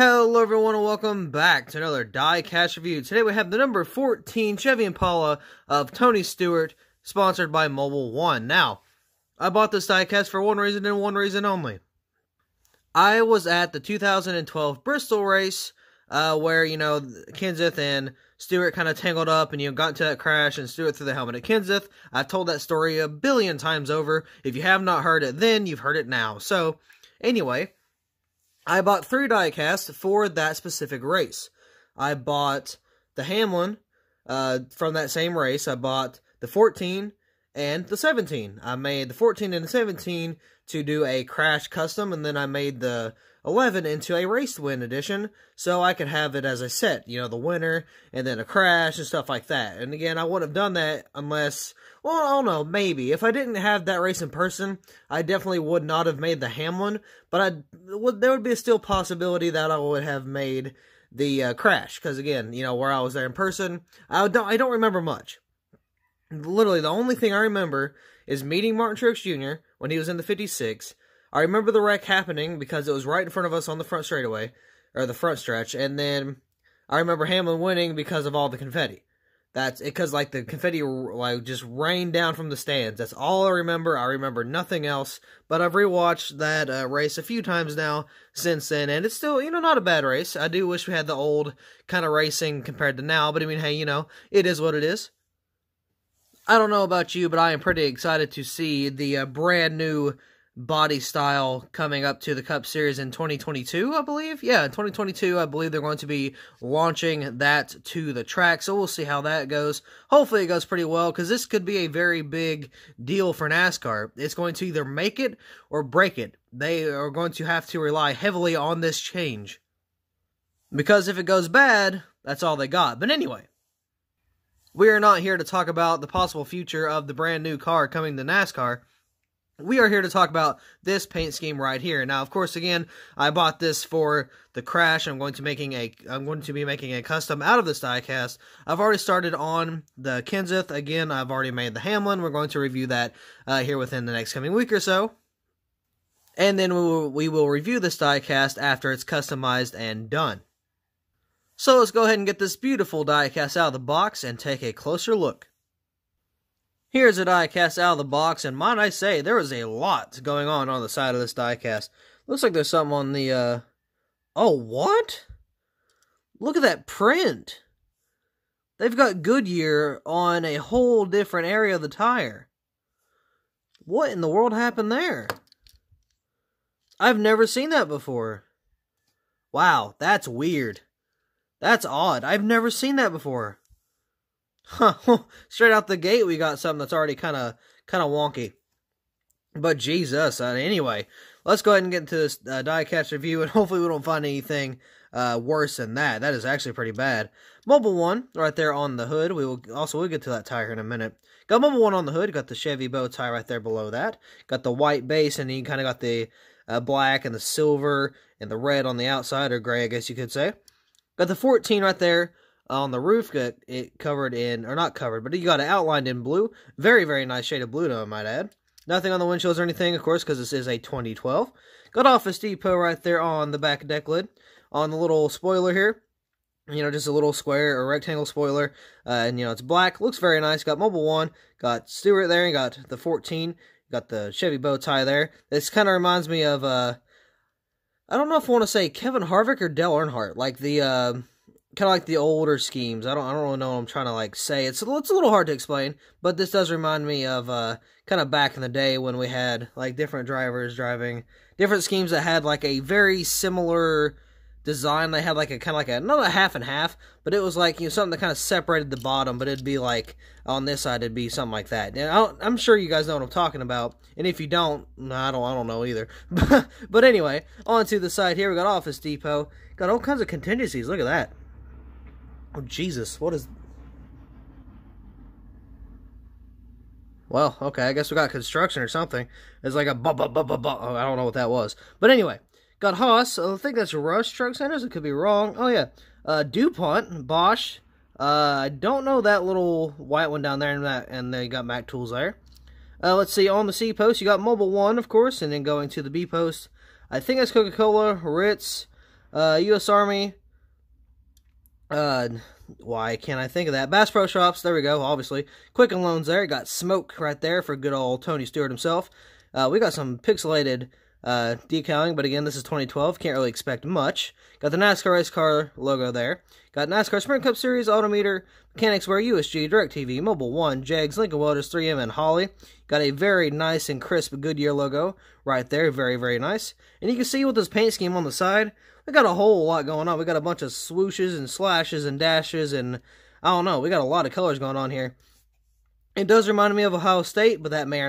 Hello everyone and welcome back to another Diecast review. Today we have the number 14 Chevy Impala of Tony Stewart, sponsored by Mobile One. Now, I bought this diecast for one reason and one reason only. I was at the 2012 Bristol race, where, Kenseth and Stewart kind of tangled up and, got into that crash and Stewart threw the helmet at Kenseth. I've told that story a billion times over. If you have not heard it then, you've heard it now. So, anyway, I bought 3 diecasts for that specific race. I bought the Hamlin from that same race. I bought the 14 and the 17. I made the 14 and the 17 to do a crash custom, and then I made the 11 into a race win edition, so I could have it as a set, the winner, and then a crash, and stuff like that. And again, I wouldn't have done that unless, well, I don't know, maybe. If I didn't have that race in person, I definitely would not have made the Hamlin, but there would be a still possibility that I would have made the crash, because again, where I was there in person, I don't remember much. Literally, the only thing I remember is meeting Martin Truex Jr. when he was in the 56. I remember the wreck happening because it was right in front of us on the front straightaway, or the front stretch, and then I remember Hamlin winning because of all the confetti. That's because, the confetti, just rained down from the stands. That's all I remember. I remember nothing else, but I've rewatched that race a few times now since then, and it's still, not a bad race. I do wish we had the old kind of racing compared to now, but I mean, hey, it is what it is. I don't know about you, but I am pretty excited to see the brand new body style coming up to the Cup Series in 2022, I believe. Yeah, in 2022, I believe they're going to be launching that to the track, so we'll see how that goes. Hopefully it goes pretty well, because this could be a very big deal for NASCAR. It's going to either make it or break it. They are going to have to rely heavily on this change, because if it goes bad, that's all they got. But anyway, we are not here to talk about the possible future of the brand new car coming to NASCAR. We are here to talk about this paint scheme right here. Now, of course, again, I bought this for the crash. I'm going to be making a custom out of this diecast. I've already started on the Kenseth. Again, I've already made the Hamlin. We're going to review that here within the next coming week or so. And then we will review this diecast after it's customized and done. So let's go ahead and get this beautiful diecast out of the box and take a closer look. Here's a diecast out of the box, and might I say, there is a lot going on the side of this diecast. Looks like there's something on the, oh, what? Look at that print. They've got Goodyear on a whole different area of the tire. What in the world happened there? I've never seen that before. Wow, that's weird. That's odd. I've never seen that before. Huh. Straight out the gate, we got something that's already kind of wonky. But Jesus. Anyway, let's go ahead and get into this diecast review, and hopefully we don't find anything worse than that. That is actually pretty bad. Mobile One right there on the hood. We'll get to that tire in a minute. Got Mobile One on the hood. Got the Chevy bow tie right there below that. Got the white base, and you kind of got the black and the silver and the red on the outside, or gray, I guess you could say. Got the 14 right there on the roof. Got it covered in, or not covered, but you got it outlined in blue. Very, very nice shade of blue, though, I might add. Nothing on the windshields or anything, of course, because this is a 2012. Got Office Depot right there on the back deck lid. On the little spoiler here, just a little square or rectangle spoiler. And, it's black. Looks very nice. Got Mobile One. Got Stewart there. You got the 14. Got the Chevy bow tie there. This kind of reminds me of, I don't know if I want to say Kevin Harvick or Dale Earnhardt, like the kind of like the older schemes. I don't really know what I'm trying to say. It's a little hard to explain, but this does remind me of kind of back in the day when we had different drivers driving different schemes that had a very similar design. They had a kind of not a half and half, but it was something that kind of separated the bottom, but it'd be on this side it'd be something like that. I'm sure you guys know what I'm talking about, and if you don't, I don't know either. But anyway, on to the side here, we got Office Depot. Got all kinds of contingencies. Look at that. Oh Jesus, what is? Well, okay, I guess we got construction or something. It's like a oh, I don't know what that was, but anyway. Got Haas. I think that's Rush Truck Centers. It could be wrong. Oh, yeah. DuPont. Bosch. I don't know that little white one down there, and they got Mac Tools there. Let's see. On the C post, you got Mobile One, of course, and then going to the B post, I think that's Coca-Cola, Ritz, U.S. Army. Why can't I think of that? Bass Pro Shops, there we go, obviously. Quicken Loans there, got smoke right there for good old Tony Stewart himself. We got some pixelated decaling, but again, this is 2012, can't really expect much. Got the NASCAR race car logo there. Got NASCAR Sprint Cup Series, Autometer, Mechanics Wear, USG, DirecTV, Mobile One, Jags, Lincoln Welders, 3M, and Holly. Got a very nice and crisp Goodyear logo right there, very, very nice. And you can see with this paint scheme on the side, we got a whole lot going on. We got a bunch of swooshes and slashes and dashes and, I don't know, we got a lot of colors going on here. It does remind me of Ohio State, but that may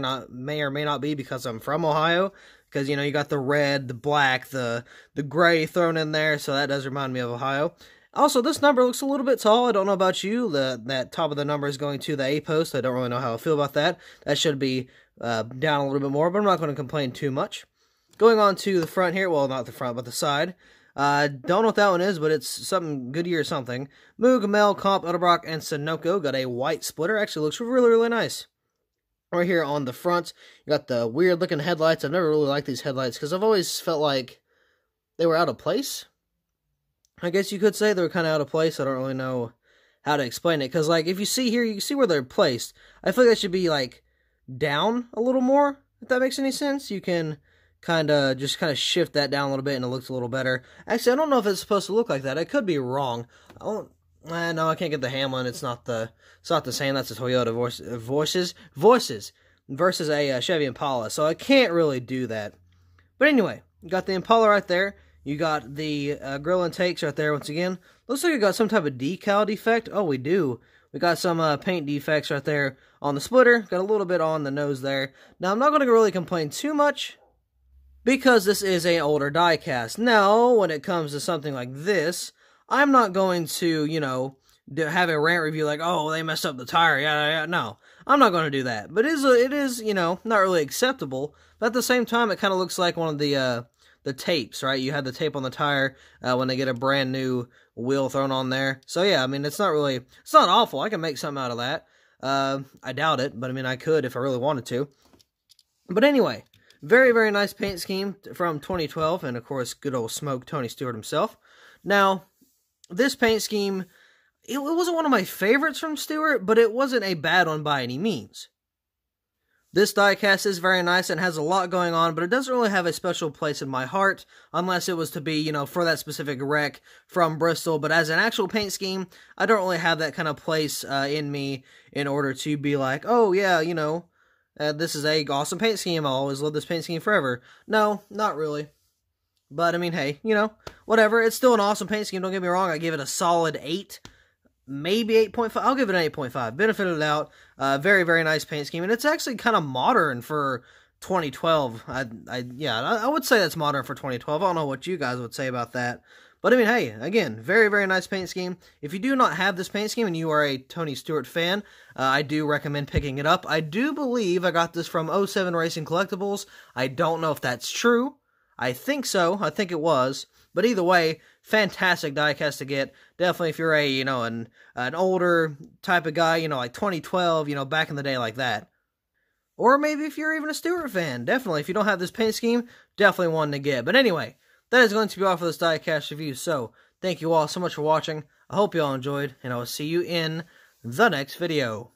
or may not be because I'm from Ohio. Because, you know, you got the red, the black, the gray thrown in there, so that does remind me of Ohio. Also, this number looks a little bit tall. I don't know about you. That top of the number is going to the A post. I don't really know how I feel about that. That should be down a little bit more, but I'm not going to complain too much. Going on to the front here, well, not the front, but the side. Don't know what that one is, but it's something Goodyear or something. Moog, Mel, Comp, Edelbrock, and Sunoco got a white splitter. Actually looks really, really nice. Right here on the front, you got the weird-looking headlights. I've never really liked these headlights because I've always felt like they were out of place. I guess you could say they were kind of out of place. I don't really know how to explain it. Because, like, if you see here, you can see where they're placed. I feel like they should be, like, down a little more, if that makes any sense. You can just shift that down a little bit and it looks a little better. Actually, I don't know if it's supposed to look like that. I could be wrong. No, I can't get the Hamlin. It's not the same. That's a Toyota Voices versus a Chevy Impala. So I can't really do that. But anyway, you got the Impala right there. You got the grill intakes right there once again. Looks like we got some type of decal defect. Oh, we do. We got some paint defects right there on the splitter. Got a little bit on the nose there. Now, I'm not going to really complain too much because this is an older diecast. Now, when it comes to something like this, I'm not going to, you know, have a rant review like, oh, they messed up the tire. Yeah. No, I'm not going to do that. But it is, you know, not really acceptable. But at the same time, it kind of looks like one of the tapes, right? You had the tape on the tire when they get a brand new wheel thrown on there. So yeah, I mean, it's not awful. I can make something out of that. I doubt it, but I mean, I could if I really wanted to. But anyway, very, very nice paint scheme from 2012, and of course, good old smoke Tony Stewart himself. Now, this paint scheme, it wasn't one of my favorites from Stewart, but it wasn't a bad one by any means. This diecast is very nice and has a lot going on, but it doesn't really have a special place in my heart, unless it was to be, you know, for that specific wreck from Bristol. But as an actual paint scheme, I don't really have that kind of place in me in order to be like, oh yeah, you know, this is a awesome paint scheme. I'll always love this paint scheme forever. No, not really. But I mean, hey, you know, whatever. It's still an awesome paint scheme. Don't get me wrong. I give it a solid 8. Maybe 8.5. I'll give it an 8.5. Benefit of the doubt. Very, very nice paint scheme. And it's actually kind of modern for 2012. I would say that's modern for 2012. I don't know what you guys would say about that. But I mean, hey, again, very, very nice paint scheme. If you do not have this paint scheme and you are a Tony Stewart fan, I do recommend picking it up. I do believe I got this from 07 Racing Collectibles. I don't know if that's true. I think so. I think it was. But either way, fantastic diecast to get. Definitely if you're a, you know, an older type of guy, you know, like 2012, you know, back in the day like that. Or maybe if you're even a Stewart fan. Definitely, if you don't have this paint scheme, definitely one to get. But anyway, that is going to be all for this diecast review. So, thank you all so much for watching. I hope you all enjoyed, and I will see you in the next video.